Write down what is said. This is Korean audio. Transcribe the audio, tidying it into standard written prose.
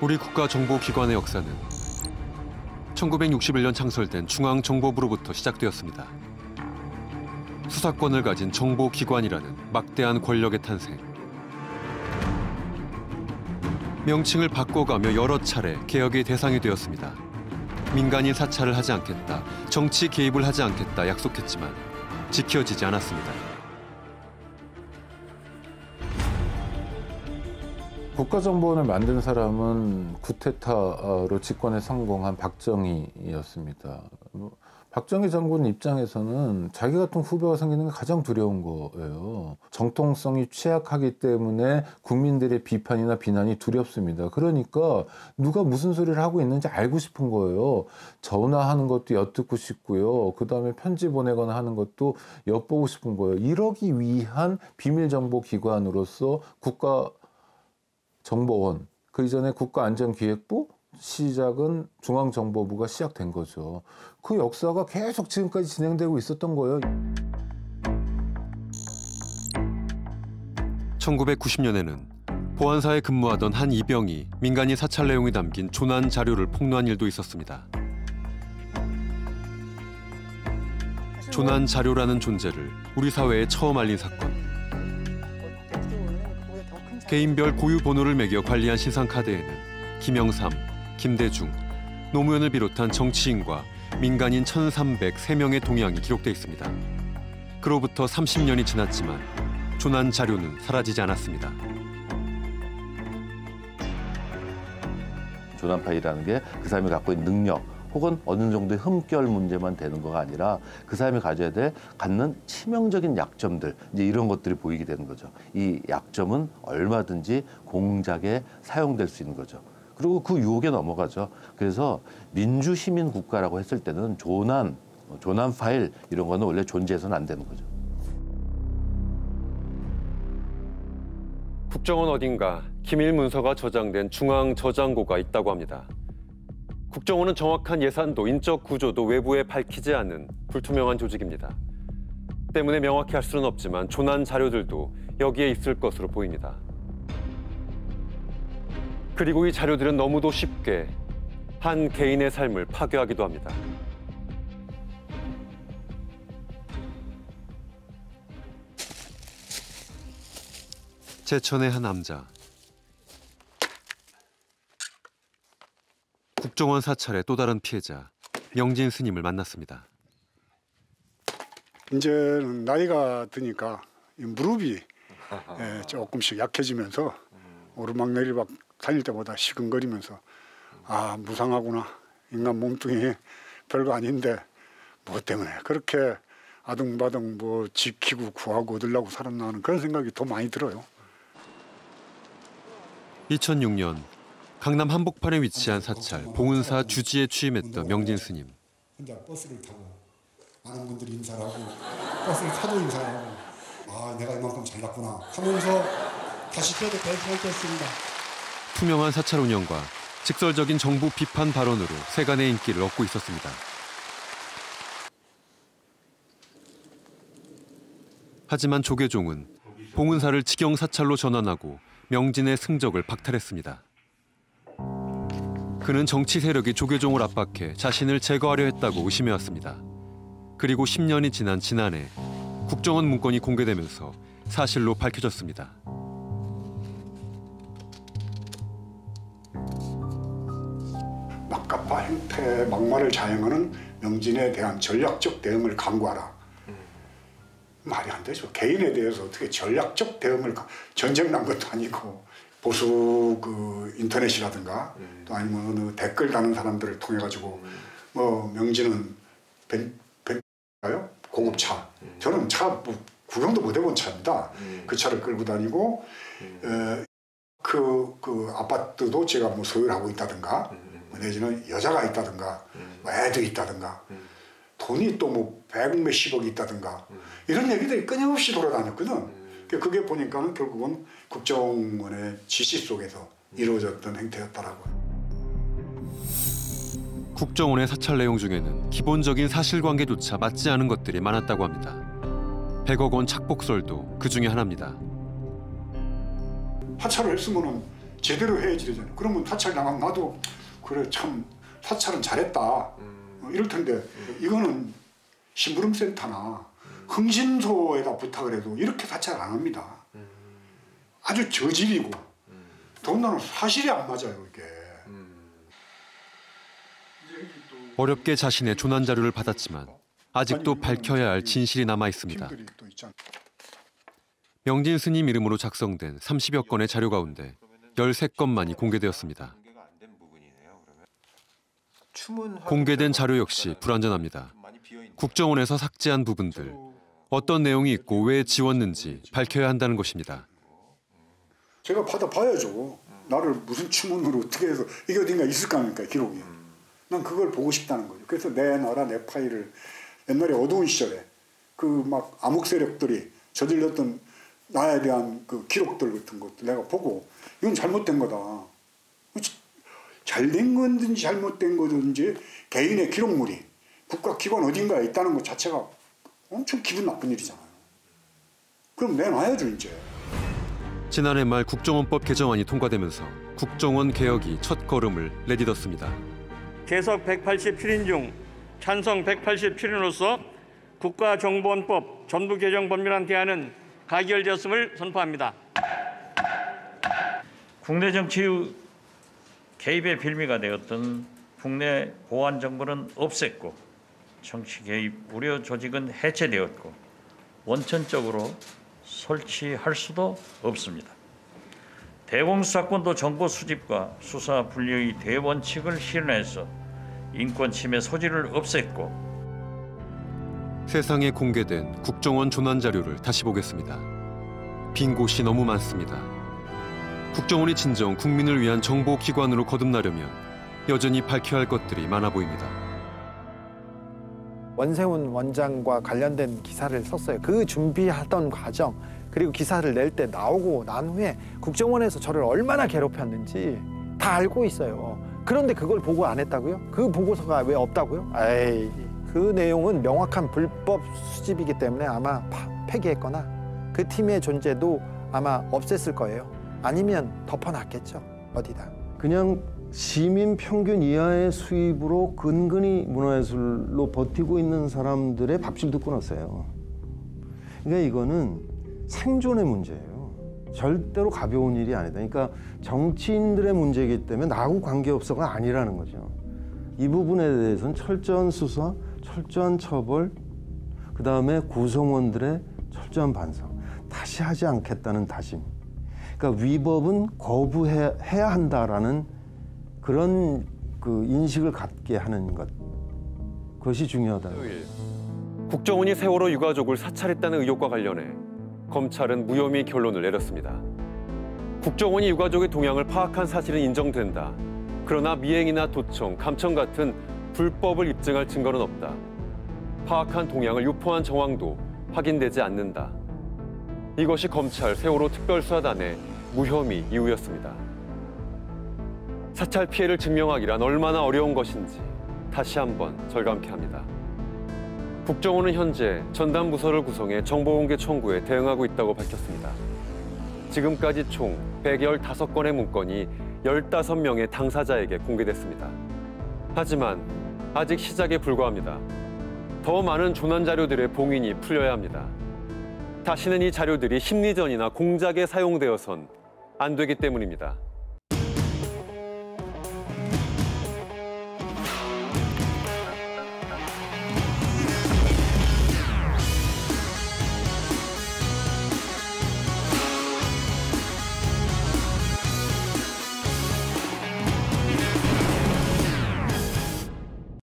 우리 국가정보기관의 역사는 1961년 창설된 중앙정보부로부터 시작되었습니다. 수사권을 가진 정보기관이라는 막대한 권력의 탄생. 명칭을 바꿔가며 여러 차례 개혁의 대상이 되었습니다. 민간인 사찰을 하지 않겠다, 정치 개입을 하지 않겠다 약속했지만 지켜지지 않았습니다. 국가정보원을 만든 사람은 쿠데타로 집권에 성공한 박정희였습니다. 박정희 장군 입장에서는 자기 같은 후배가 생기는 게 가장 두려운 거예요. 정통성이 취약하기 때문에 국민들의 비판이나 비난이 두렵습니다. 그러니까 누가 무슨 소리를 하고 있는지 알고 싶은 거예요. 전화하는 것도 엿듣고 싶고요. 그다음에 편지 보내거나 하는 것도 엿보고 싶은 거예요. 이러기 위한 비밀정보기관으로서 국가정보원, 그 이전에 국가안전기획부, 시작은 중앙정보부가 시작된 거죠. 그 역사가 계속 지금까지 진행되고 있었던 거예요. 1990년에는 보안사에 근무하던 한 이병이 민간인 사찰 내용이 담긴 조난 자료를 폭로한 일도 있었습니다. 조난 자료라는 존재를 우리 사회에 처음 알린 사건. 개인별 고유 번호를 매겨 관리한 신상카드에는 김영삼, 김대중, 노무현을 비롯한 정치인과 민간인 1,303명의 동향이 기록돼 있습니다. 그로부터 30년이 지났지만 조난 자료는 사라지지 않았습니다. 조난 파일이라는 게 그 사람이 갖고 있는 능력 혹은 어느 정도의 흠결 문제만 되는 거가 아니라 그 사람이 갖는 치명적인 약점들, 이제 이런 것들이 보이게 되는 거죠. 이 약점은 얼마든지 공작에 사용될 수 있는 거죠. 그리고 그 유혹에 넘어가죠. 그래서 민주시민 국가라고 했을 때는 조난 파일 이런 거는 원래 존재해서는 안 되는 거죠. 국정원 어딘가 기밀 문서가 저장된 중앙 저장고가 있다고 합니다. 국정원은 정확한 예산도 인적 구조도 외부에 밝히지 않는 불투명한 조직입니다. 때문에 명확히 할 수는 없지만 조난 자료들도 여기에 있을 것으로 보입니다. 그리고 이 자료들은 너무도 쉽게 한 개인의 삶을 파괴하기도 합니다. 제천의 한 남자. 국정원 사찰의 또 다른 피해자, 명진 스님을 만났습니다. 이제는 나이가 드니까 이 무릎이 조금씩 약해지면서 오르막 내리막 다닐 때보다 시근거리면서 아, 무상하구나. 인간 몸뚱이 별거 아닌데 뭐 때문에 그렇게 아등바등 뭐 지키고 구하고 얻으려고 살았나 하는 그런 생각이 더 많이 들어요. 2006년 강남 한복판에 위치한 사찰 봉은사 주지에 취임했던 명진 스님. 혼자 버스를 타고 많은 분들이 인사를 하고 버스를 타도 인사를 하고 아, 내가 이만큼 잘났구나 하면서 다시 또 발표했습니다. 투명한 사찰 운영과 직설적인 정부 비판 발언으로 세간의 인기를 얻고 있었습니다. 하지만 조계종은 봉은사를 직영 사찰로 전환하고 명진의 승적을 박탈했습니다. 그는 정치 세력이 조계종을 압박해 자신을 제거하려 했다고 의심해왔습니다. 그리고 10년이 지난 지난해 국정원 문건이 공개되면서 사실로 밝혀졌습니다. 막가파 행태 막말을 자행하는 명진에 대한 전략적 대응을 강구하라. 말이 안 되죠. 개인에 대해서 어떻게 전략적 대응을, 전쟁 난 것도 아니고 보수 그 인터넷이라든가 또 아니면 어느 댓글 다는 사람들을 통해 가지고 뭐 명진은 벤가요? 고급차. 저는 차 뭐 구경도 못 해본 차입니다. 그 차를 끌고 다니고 그 아파트도 제가 뭐 소유를 하고 있다든가 내지는 여자가 있다든가 뭐 애도 있다든가 돈이 또 뭐 100몇십억이 있다든가 이런 얘기들이 끊임없이 돌아다녔거든. 그게 보니까는 결국은 국정원의 지시 속에서 이루어졌던 행태였더라고요. 국정원의 사찰 내용 중에는 기본적인 사실관계조차 맞지 않은 것들이 많았다고 합니다. 100억 원 착복설도 그 중에 하나입니다. 하차를 했으면은 제대로 해야지 되잖아요. 그러면 사찰 나가면 나도 그래 참 사찰은 잘했다 이럴 텐데 이거는 심부름센터나 흥신소에다 부탁을 해도 이렇게 사찰 안 합니다. 아주 저질이고 더군다나 사실이 안 맞아요 이게. 어렵게 자신의 조난 자료를 받았지만 아직도 밝혀야 할 진실이 남아 있습니다. 명진 스님 이름으로 작성된 30여 건의 자료 가운데 13건만이 공개되었습니다. 공개된 자료 역시 불완전합니다. 국정원에서 삭제한 부분들, 어떤 내용이 있고 왜 지웠는지 밝혀야 한다는 것입니다. 제가 받아봐야죠. 나를 무슨 추문으로 어떻게 해서 이게 어딘가 있을 거 아닙니까 기록이. 난 그걸 보고 싶다는 거죠. 그래서 내 나라 내 파일을 옛날에 어두운 시절에 그 막 암흑 세력들이 저질렀던 나에 대한 그 기록들 같은 것도 내가 보고 이건 잘못된 거다. 잘된 건지 잘못된 거든지 개인의 기록물이 국가기관 어딘가에 있다는 것 자체가 엄청 기분 나쁜 일이잖아요. 그럼 내놔야죠 이제. 지난해 말 국정원법 개정안이 통과되면서 국정원 개혁이 첫 걸음을 내딛었습니다. 개석 187인 중 찬성 187인으로서 국가정보원법 전부 개정 법률안 대안은 가결되었음을 선포합니다. 국내 정치 개입의 빌미가 되었던 국내 보안 정보는 없앴고 정치 개입 우려 조직은 해체되었고 원천적으로 설치할 수도 없습니다. 대공수사권도 정보 수집과 수사 분리의 대원칙을 실현해서 인권 침해 소지를 없앴고 세상에 공개된 국정원 조난 자료를 다시 보겠습니다. 빈 곳이 너무 많습니다. 국정원이 진정 국민을 위한 정보기관으로 거듭나려면 여전히 밝혀야 할 것들이 많아 보입니다. 원세훈 원장과 관련된 기사를 썼어요. 그 준비하던 과정, 그리고 기사를 낼 때 나오고 난 후에 국정원에서 저를 얼마나 괴롭혔는지 다 알고 있어요. 그런데 그걸 보고 안 했다고요? 그 보고서가 왜 없다고요? 에이, 그 내용은 명확한 불법 수집이기 때문에 아마 폐기했거나 그 팀의 존재도 아마 없앴을 거예요. 아니면 덮어놨겠죠, 어디다. 그냥 시민 평균 이하의 수입으로 근근히 문화예술로 버티고 있는 사람들의 밥줄도 끊었어요. 그러니까 이거는 생존의 문제예요. 절대로 가벼운 일이 아니다. 그러니까 정치인들의 문제이기 때문에 나하고 관계없어가 아니라는 거죠. 이 부분에 대해서는 철저한 수사, 철저한 처벌, 그다음에 구성원들의 철저한 반성. 다시 하지 않겠다는 다짐. 그러니까 위법은 거부해야 한다라는 그런 그 인식을 갖게 하는 것. 그것이 중요하다. 국정원이 세월호 유가족을 사찰했다는 의혹과 관련해 검찰은 무혐의 결론을 내렸습니다. 국정원이 유가족의 동향을 파악한 사실은 인정된다. 그러나 미행이나 도청, 감청 같은 불법을 입증할 증거는 없다. 파악한 동향을 유포한 정황도 확인되지 않는다. 이것이 검찰 세월호 특별수사단의 무혐의 이유였습니다. 사찰 피해를 증명하기란 얼마나 어려운 것인지 다시 한번 절감케 합니다. 국정원은 현재 전담 부서를 구성해 정보공개 청구에 대응하고 있다고 밝혔습니다. 지금까지 총 115건의 문건이 15명의 당사자에게 공개됐습니다. 하지만 아직 시작에 불과합니다. 더 많은 조난 자료들의 봉인이 풀려야 합니다. 다시는 이 자료들이 심리전이나 공작에 사용되어선 안 되기 때문입니다.